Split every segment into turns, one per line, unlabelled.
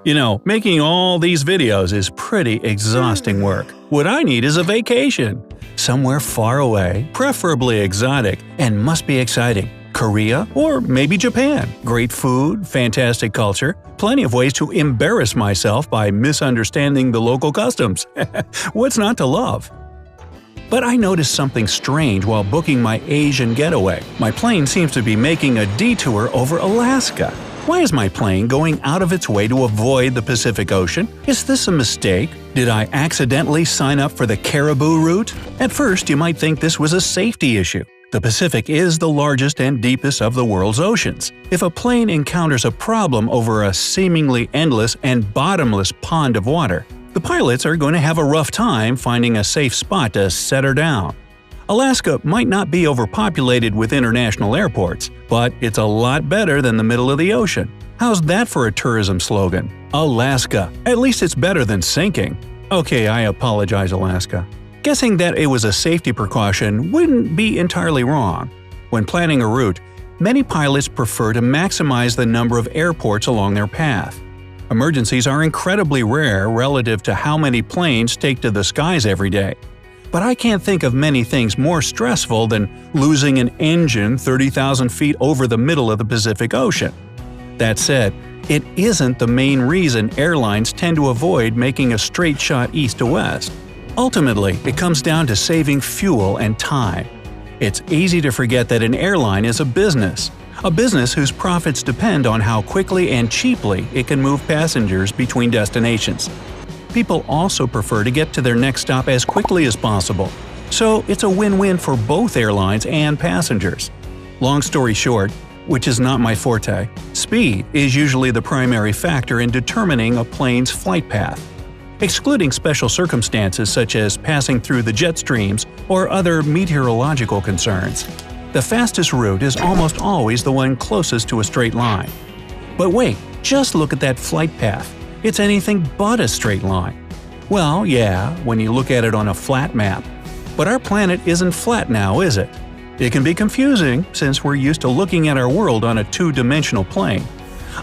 Making all these videos is pretty exhausting work. What I need is a vacation. Somewhere far away, preferably exotic, and must be exciting. Korea or maybe Japan. Great food, fantastic culture, plenty of ways to embarrass myself by misunderstanding the local customs. What's not to love? But I noticed something strange while booking my Asian getaway. My plane seems to be making a detour over Alaska. Why is my plane going out of its way to avoid the Pacific Ocean? Is this a mistake? Did I accidentally sign up for the Caribou route? At first, you might think this was a safety issue. The Pacific is the largest and deepest of the world's oceans. If a plane encounters a problem over a seemingly endless and bottomless pond of water, the pilots are going to have a rough time finding a safe spot to set her down. Alaska might not be overpopulated with international airports, but it's a lot better than the middle of the ocean. How's that for a tourism slogan? Alaska. At least it's better than sinking. Okay, I apologize, Alaska. Guessing that it was a safety precaution wouldn't be entirely wrong. When planning a route, many pilots prefer to maximize the number of airports along their path. Emergencies are incredibly rare relative to how many planes take to the skies every day. But I can't think of many things more stressful than losing an engine 30,000 feet over the middle of the Pacific Ocean. That said, it isn't the main reason airlines tend to avoid making a straight shot east to west. Ultimately, it comes down to saving fuel and time. It's easy to forget that an airline is a business whose profits depend on how quickly and cheaply it can move passengers between destinations. People also prefer to get to their next stop as quickly as possible, so it's a win-win for both airlines and passengers. Long story short, which is not my forte, speed is usually the primary factor in determining a plane's flight path. Excluding special circumstances such as passing through the jet streams or other meteorological concerns, the fastest route is almost always the one closest to a straight line. But wait, just look at that flight path. It's anything but a straight line. Well, yeah, when you look at it on a flat map. But our planet isn't flat now, is it? It can be confusing since we're used to looking at our world on a two-dimensional plane.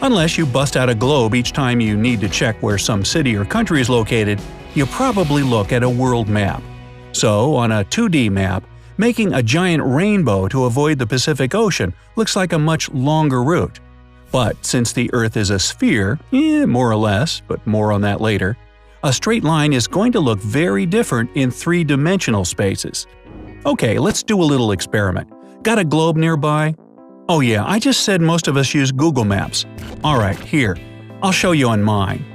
Unless you bust out a globe each time you need to check where some city or country is located, you probably look at a world map. So, on a 2D map, making a giant rainbow to avoid the Pacific Ocean looks like a much longer route. But since the Earth is a sphere, more or less, but more on that later, a straight line is going to look very different in three-dimensional spaces. Okay, let's do a little experiment. Got a globe nearby? Oh yeah, I just said most of us use Google Maps. Alright, here. I'll show you on mine.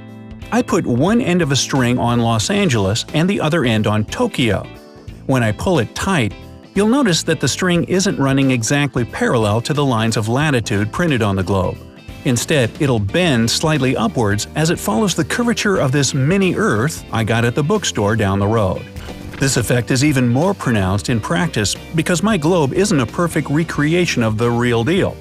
I put one end of a string on Los Angeles and the other end on Tokyo. When I pull it tight, you'll notice that the string isn't running exactly parallel to the lines of latitude printed on the globe. Instead, it'll bend slightly upwards as it follows the curvature of this mini Earth I got at the bookstore down the road. This effect is even more pronounced in practice because my globe isn't a perfect recreation of the real deal.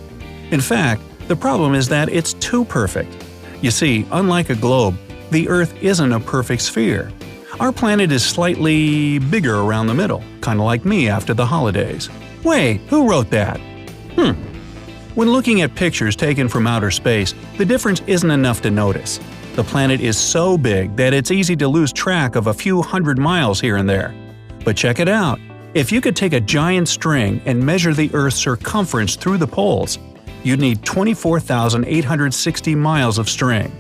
In fact, the problem is that it's too perfect. You see, unlike a globe, the Earth isn't a perfect sphere. Our planet is slightly bigger around the middle, kinda like me after the holidays. Wait, who wrote that? When looking at pictures taken from outer space, the difference isn't enough to notice. The planet is so big that it's easy to lose track of a few hundred miles here and there. But check it out. If you could take a giant string and measure the Earth's circumference through the poles, you'd need 24,860 miles of string.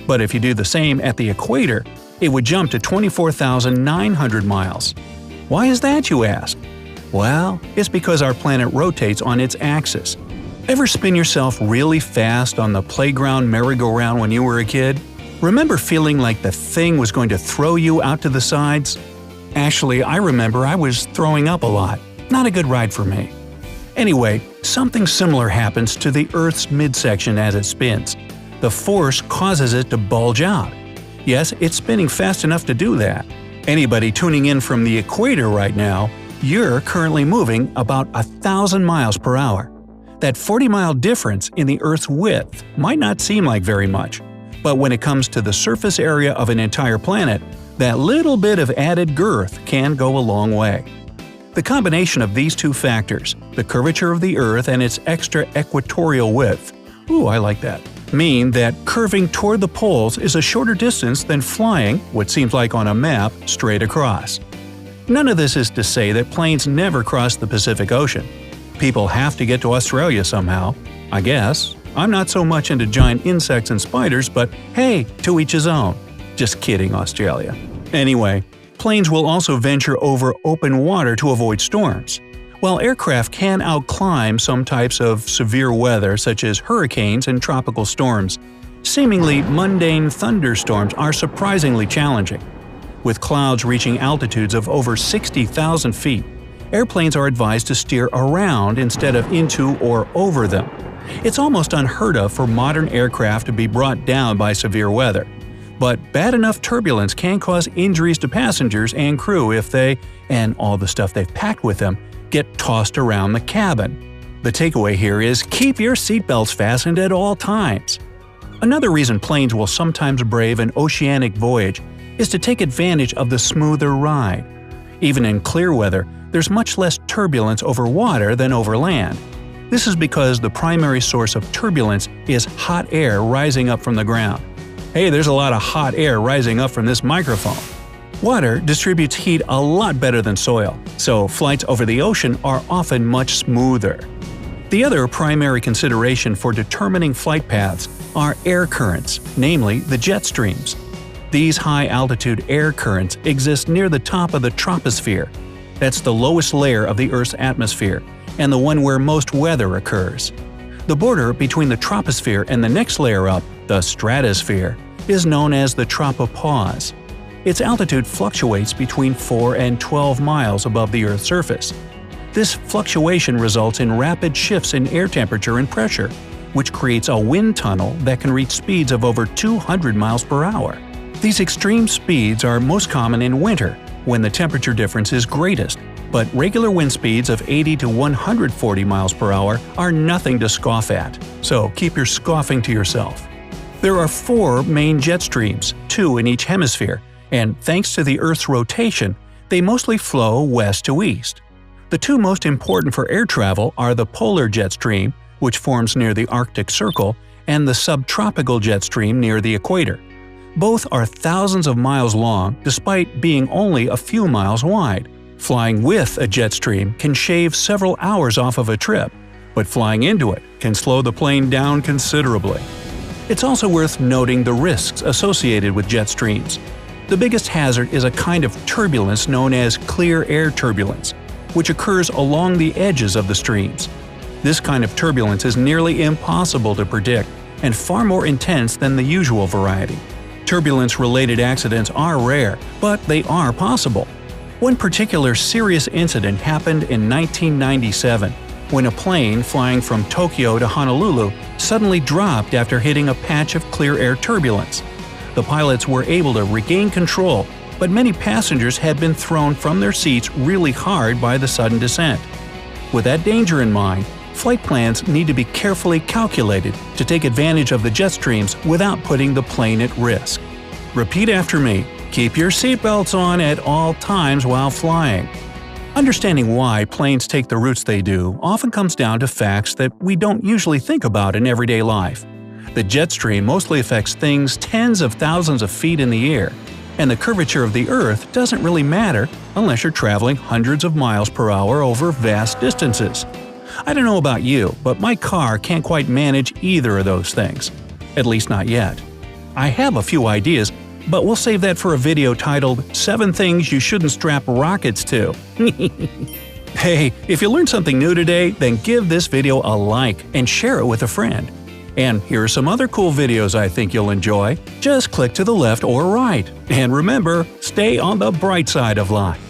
But if you do the same at the equator, it would jump to 24,900 miles. Why is that, you ask? Well, it's because our planet rotates on its axis. Ever spin yourself really fast on the playground merry-go-round when you were a kid? Remember feeling like the thing was going to throw you out to the sides? Actually, I remember I was throwing up a lot. Not a good ride for me. Anyway, something similar happens to the Earth's midsection as it spins. The force causes it to bulge out. Yes, it's spinning fast enough to do that. Anybody tuning in from the equator right now, you're currently moving about 1,000 miles per hour. That 40-mile difference in the Earth's width might not seem like very much, but when it comes to the surface area of an entire planet, that little bit of added girth can go a long way. The combination of these two factors, the curvature of the Earth and its extra equatorial width, I like that, mean that curving toward the poles is a shorter distance than flying, what seems like on a map, straight across. None of this is to say that planes never cross the Pacific Ocean. People have to get to Australia somehow, I guess. I'm not so much into giant insects and spiders, but hey, to each his own. Just kidding, Australia. Anyway, planes will also venture over open water to avoid storms. While aircraft can outclimb some types of severe weather such as hurricanes and tropical storms, seemingly mundane thunderstorms are surprisingly challenging. With clouds reaching altitudes of over 60,000 feet, airplanes are advised to steer around instead of into or over them. It's almost unheard of for modern aircraft to be brought down by severe weather. But bad enough turbulence can cause injuries to passengers and crew if they, and all the stuff they've packed with them, get tossed around the cabin. The takeaway here is keep your seatbelts fastened at all times. Another reason planes will sometimes brave an oceanic voyage is to take advantage of the smoother ride. Even in clear weather, there's much less turbulence over water than over land. This is because the primary source of turbulence is hot air rising up from the ground. Hey, there's a lot of hot air rising up from this microphone. Water distributes heat a lot better than soil, so flights over the ocean are often much smoother. The other primary consideration for determining flight paths are air currents, namely the jet streams. These high-altitude air currents exist near the top of the troposphere. That's the lowest layer of the Earth's atmosphere, and the one where most weather occurs. The border between the troposphere and the next layer up, the stratosphere, is known as the tropopause. Its altitude fluctuates between 4 and 12 miles above the Earth's surface. This fluctuation results in rapid shifts in air temperature and pressure, which creates a wind tunnel that can reach speeds of over 200 miles per hour. These extreme speeds are most common in winter, when the temperature difference is greatest, but regular wind speeds of 80 to 140 miles per hour are nothing to scoff at, so keep your scoffing to yourself. There are 4 main jet streams, 2 in each hemisphere, and thanks to the Earth's rotation, they mostly flow west to east. The 2 most important for air travel are the polar jet stream, which forms near the Arctic Circle, and the subtropical jet stream near the equator. Both are thousands of miles long despite being only a few miles wide. Flying with a jet stream can shave several hours off of a trip, but flying into it can slow the plane down considerably. It's also worth noting the risks associated with jet streams. The biggest hazard is a kind of turbulence known as clear air turbulence, which occurs along the edges of the streams. This kind of turbulence is nearly impossible to predict and far more intense than the usual variety. Turbulence-related accidents are rare, but they are possible. One particular serious incident happened in 1997, when a plane flying from Tokyo to Honolulu suddenly dropped after hitting a patch of clear air turbulence. The pilots were able to regain control, but many passengers had been thrown from their seats really hard by the sudden descent. With that danger in mind, flight plans need to be carefully calculated to take advantage of the jet streams without putting the plane at risk. Repeat after me. Keep your seatbelts on at all times while flying. Understanding why planes take the routes they do often comes down to facts that we don't usually think about in everyday life. The jet stream mostly affects things tens of thousands of feet in the air, and the curvature of the Earth doesn't really matter unless you're traveling hundreds of miles per hour over vast distances. I don't know about you, but my car can't quite manage either of those things. At least not yet. I have a few ideas, but we'll save that for a video titled 7 Things You Shouldn't Strap Rockets To. Hey, if you learned something new today, then give this video a like and share it with a friend. And here are some other cool videos I think you'll enjoy. Just click to the left or right. And remember, stay on the bright side of life.